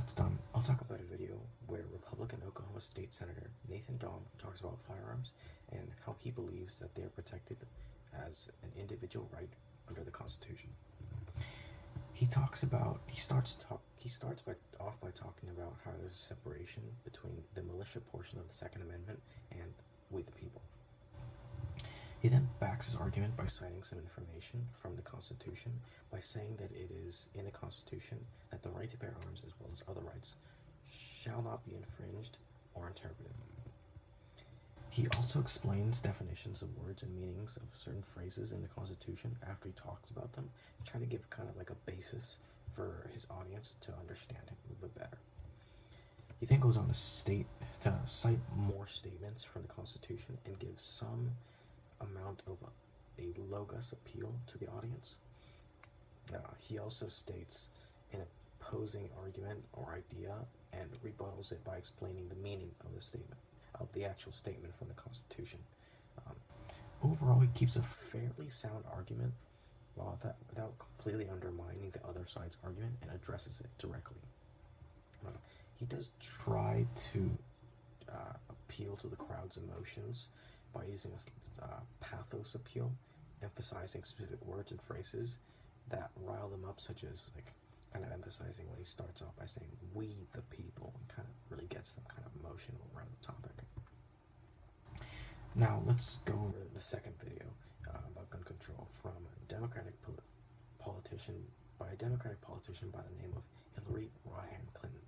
that's done, I'll talk about a video where Republican Oklahoma State Senator Nathan Dahm talks about firearms and how he believes that they are protected as an individual right under the Constitution. He starts off by talking about how there's a separation between the militia portion of the Second Amendment and we the people. He then backs his argument by citing some information from the Constitution by saying that it is in the Constitution that the right to bear arms, as well as other rights, shall not be infringed or interpreted. He also explains definitions of words and meanings of certain phrases in the Constitution after he talks about them, trying to give kind of like a basis for his audience to understand him a little bit better. He then goes on to cite more statements from the Constitution and gives some amount of a logos appeal to the audience. He also states an opposing argument or idea and rebuttals it by explaining the meaning of the statement, of the actual statement from the Constitution. Overall, he keeps a fairly sound argument without completely undermining the other side's argument and addresses it directly. He does try to appeal to the crowd's emotions by using a pathos appeal, emphasizing specific words and phrases that rile them up, such as like kind of emphasizing when he starts off by saying "we the people" and kind of really gets them kind of emotional around the topic. Now let's go over the second video about gun control from a Democratic politician by the name of Hillary Rodham Clinton.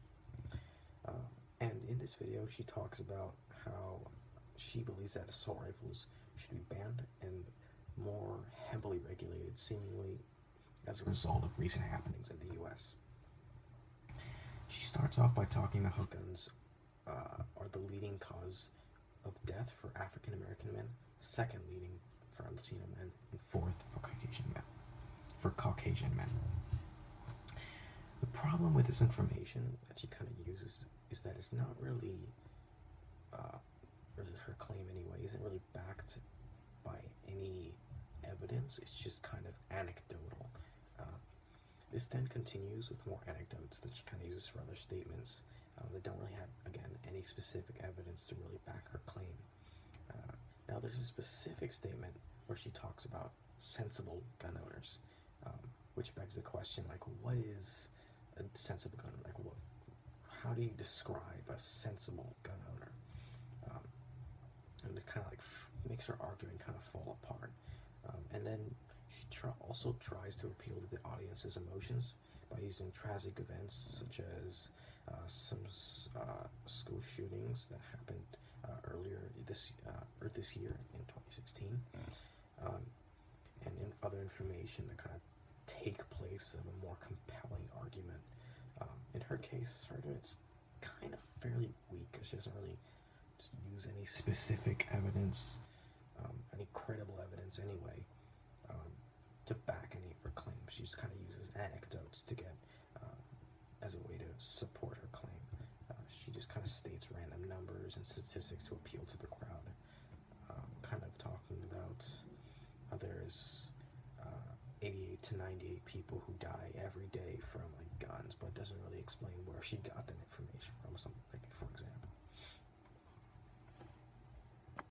And in this video, she talks about how she believes that assault rifles should be banned and more heavily regulated, seemingly as a result of recent happenings in the U.S. She starts off by talking about how guns are the leading cause of death for African American men, second leading for Latino men, and fourth for Caucasian men. The problem with this information that she kind of uses is that it's not really, or her claim anyway, isn't really backed by any evidence. It's just kind of anecdotal. This then continues with more anecdotes that she kind of uses for other statements that don't really have, again, any specific evidence to really back her claim. Now, there's a specific statement where she talks about sensible gun owners, which begs the question, like, what is a sensible gun owner? Like, how do you describe a sensible gun owner? And it kind of like makes her argument kind of fall apart. And then she also tries to appeal to the audience's emotions by using tragic events such as some school shootings that happened earlier this year in 2016, and in other information that kind of take place of a more compelling argument. In her case, her argument's kind of fairly weak because she doesn't really just use any specific evidence, any credible evidence anyway, to back any of her claims. She just kind of uses anecdotes to get as a way to support her claim. She just kind of states random numbers and statistics to appeal to the crowd, kind of talking about how there's 88 to 98 people who die every day from like guns, but doesn't really explain where she got that information from. Something like, for example.